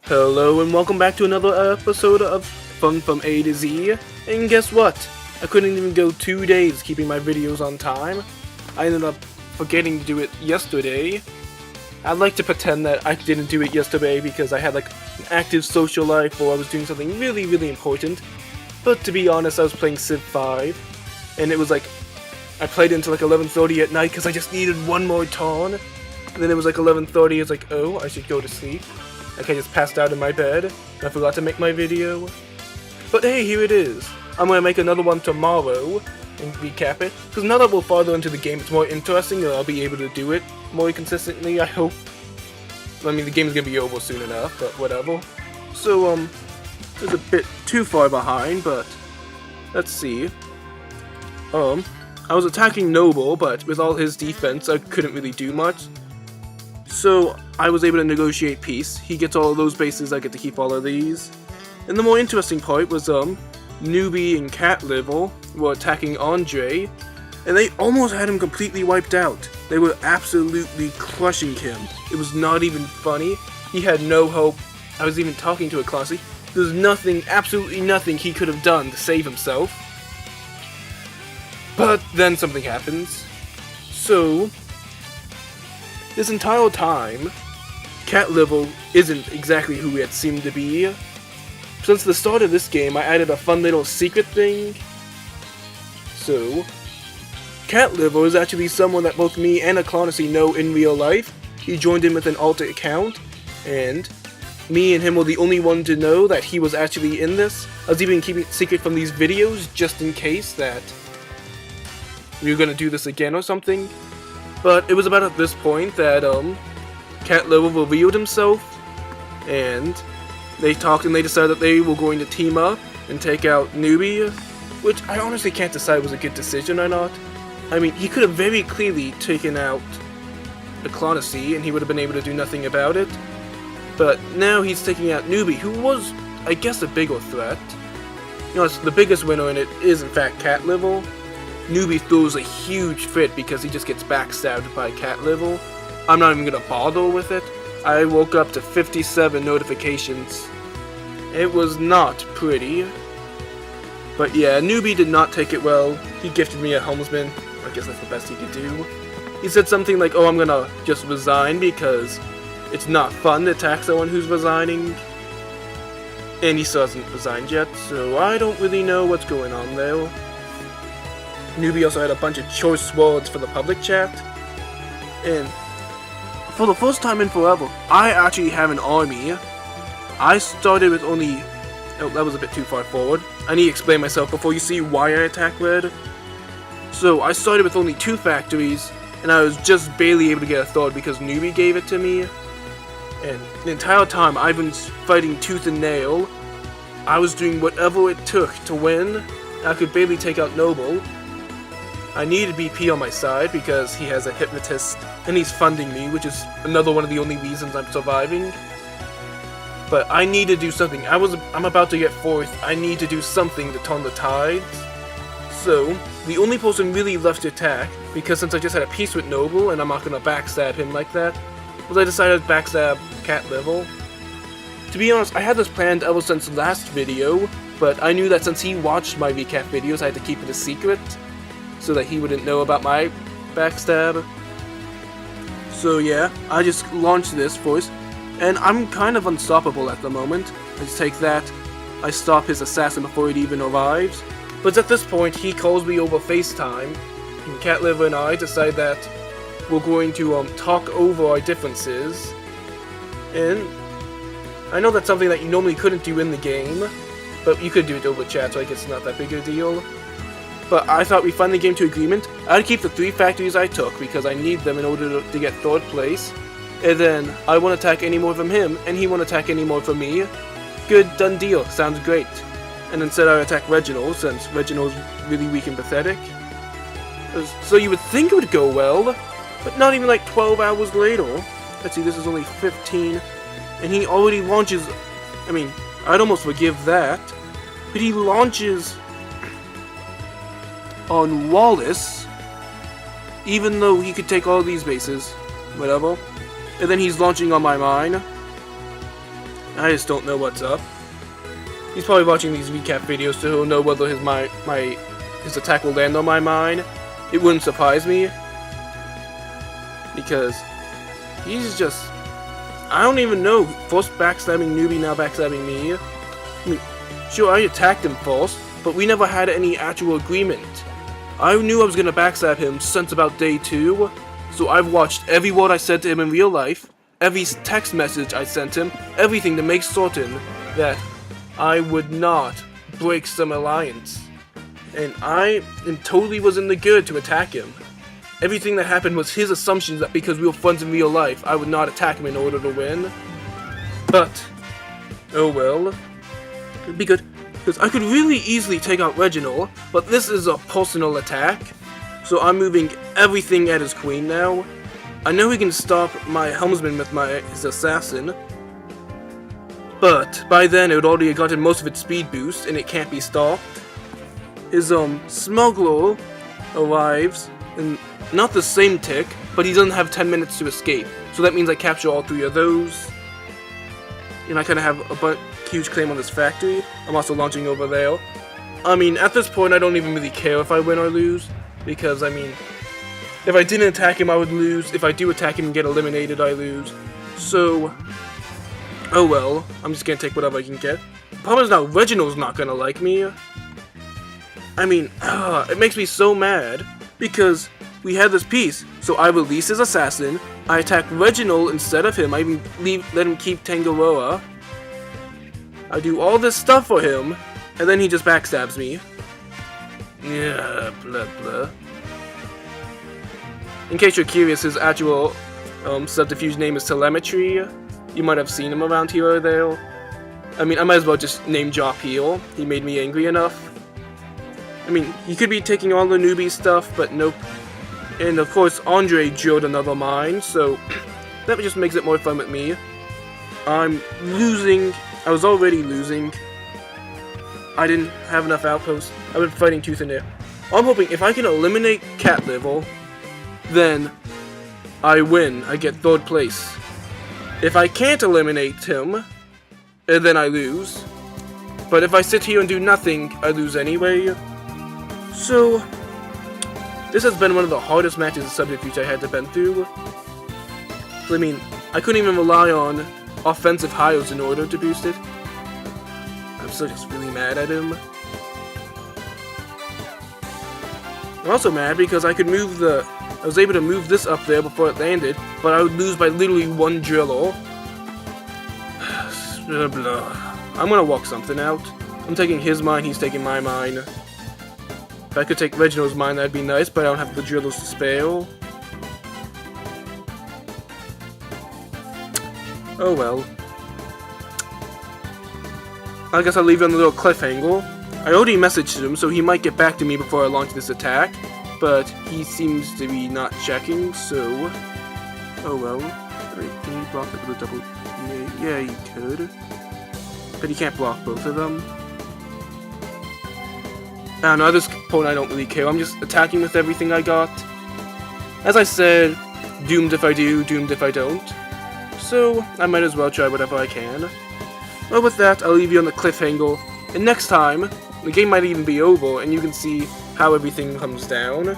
Hello and welcome back to another episode of Fun from A to Z. And guess what? I couldn't even go 2 days keeping my videos on time. I ended up forgetting to do it yesterday. I'd like to pretend that I didn't do it yesterday because I had like an active social life or I was doing something really important. But to be honest, I was playing Civ 5 and it was like I played until like 11:30 at night because I just needed one more turn. And then it was like 11:30, it's like, oh, I should go to sleep. Like I just passed out in my bed, and I forgot to make my video. But hey, here it is. I'm gonna make another one tomorrow, and recap it. Because now that we're farther into the game, it's more interesting, and I'll be able to do it more consistently, I hope. I mean, the game's gonna be over soon enough, but whatever. So, it's a bit too far behind, but let's see. I was attacking Noble, but with all his defense, I couldn't really do much. So, I was able to negotiate peace. He gets all of those bases, I get to keep all of these. And the more interesting part was, Newbie and Cat Level were attacking Andre, and they almost had him completely wiped out. They were absolutely crushing him. It was not even funny. He had no hope. I was even talking to a Classy. There's nothing, absolutely nothing he could have done to save himself. But then something happens. So, this entire time, Cat Level isn't exactly who it seemed to be. Since the start of this game, I added a fun little secret thing. So, Cat Level is actually someone that both me and Aclanacy know in real life. He joined in with an alter account, and me and him were the only one to know that he was actually in this. I was even keeping it secret from these videos, just in case that we were gonna do this again or something. But it was about at this point that, Cat Level revealed himself, and they talked and they decided that they were going to team up and take out Newbie, which I honestly can't decide was a good decision or not. I mean, he could have very clearly taken out Aclanacy and he would have been able to do nothing about it. But now he's taking out Newbie, who was, I guess, a bigger threat. You know, the biggest winner in it is, in fact, Cat Level. Newbie throws a huge fit because he just gets backstabbed by Cat Level. I'm not even gonna bother with it. I woke up to 57 notifications. It was not pretty. But yeah, Newbie did not take it well. He gifted me a helmsman. I guess that's the best he could do. He said something like, oh, I'm gonna just resign because it's not fun to attack someone who's resigning. And he still hasn't resigned yet, so I don't really know what's going on there. Newbie also had a bunch of choice words for the public chat. And for the first time in forever, I actually have an army. I started with only... Oh, that was a bit too far forward. I need to explain myself before you see why I attack Red. So, I started with only 2 factories, and I was just barely able to get a third because Newbie gave it to me. And the entire time, I've been fighting tooth and nail. I was doing whatever it took to win. I could barely take out Noble. I needed BP on my side because he has a hypnotist and he's funding me, which is another one of the only reasons I'm surviving. But I need to do something. I'm about to get 4th. I need to do something to turn the tides. So, the only person really left to attack, because since I just had a peace with Noble and I'm not gonna backstab him like that, was I decided to backstab Cat Level. To be honest, I had this planned ever since last video, but I knew that since he watched my recap videos, I had to keep it a secret, so that he wouldn't know about my backstab. So yeah, I just launched this voice, and I'm kind of unstoppable at the moment. I just take that, I stop his assassin before it even arrives. But at this point, he calls me over FaceTime, and Cat Level and I decide that we're going to talk over our differences. And I know that's something that you normally couldn't do in the game, but you could do it over chat, so I guess it's not that big a deal. But I thought we finally came to agreement. I'd keep the 3 factories I took because I need them in order to get 3rd place. And then I won't attack any more from him, and he won't attack any more from me. Good, done deal, sounds great. And instead I attack Reginald, since Reginald's really weak and pathetic. So you would think it would go well, but not even like 12 hours later. Let's see, this is only 15. And he already launches... I mean, I'd almost forgive that. But he launches on Wallace, even though he could take all these bases, whatever. And then he's launching on my mine. I just don't know what's up. He's probably watching these recap videos, so he'll know whether his attack will land on my mine. It wouldn't surprise me, because he's just, I don't even know. First backstabbing newbie, now backstabbing me. I mean, sure, I attacked him first, but we never had any actual agreement. I knew I was gonna backstab him since about day 2, so I've watched every word I said to him in real life, every text message I sent him, everything to make certain that I would not break some alliance. And I totally was in the good to attack him. Everything that happened was his assumptions that because we were friends in real life, I would not attack him in order to win. But, oh well. It'd be good, because I could really easily take out Reginald, but this is a personal attack, so I'm moving everything at his queen now. I know he can stop my helmsman with his assassin, but by then it would already have gotten most of its speed boost, and it can't be stopped. His smuggler arrives, and not the same tick, but he doesn't have 10 minutes to escape, so that means I capture all 3 of those. And I kind of have a huge claim on this factory. I'm also launching over there. I mean, at this point I don't even really care if I win or lose, because I mean, if I didn't attack him I would lose, if I do attack him and get eliminated I lose. So, oh well, I'm just gonna take whatever I can get. The problem is now Reginald's not gonna like me. I mean, it makes me so mad, because we had this piece, so I release his assassin, I attack Reginald instead of him, I even let him keep Tangaroa, I do all this stuff for him, and then he just backstabs me. Yeah, blah blah. In case you're curious, his actual subterfuge name is Telemetry. You might have seen him around here or there. I mean, I might as well just name Jarpeel. He made me angry enough. I mean, he could be taking all the newbie stuff, but nope. And of course, Andre drilled another mine, so that just makes it more fun with me. I'm losing. I was already losing. I didn't have enough outposts. I've been fighting tooth and nail. I'm hoping if I can eliminate Cat Level, then I win. I get 3rd place. If I can't eliminate him, then I lose. But if I sit here and do nothing, I lose anyway. So, this has been one of the hardest matches of Subterfuge I had to been through. I mean, I couldn't even rely on offensive hires in order to boost it. I'm still just really mad at him. I'm also mad because I was able to move this up there before it landed, but I would lose by literally 1 driller. Blah, blah. I'm gonna walk something out. I'm taking his mine, he's taking my mine. If I could take Reginald's mine, that'd be nice, but I don't have the drillers to spare. Oh well. I guess I'll leave you on the little cliffhanger. I already messaged him, so he might get back to me before I launch this attack, but he seems to be not checking, so... Oh well. Can he block it with a double... Yeah, he could. But he can't block both of them. I don't know, at this point I don't really care. I'm just attacking with everything I got. As I said, doomed if I do, doomed if I don't. So, I might as well try whatever I can. Well, with that, I'll leave you on the cliffhanger. And next time, the game might even be over, and you can see how everything comes down.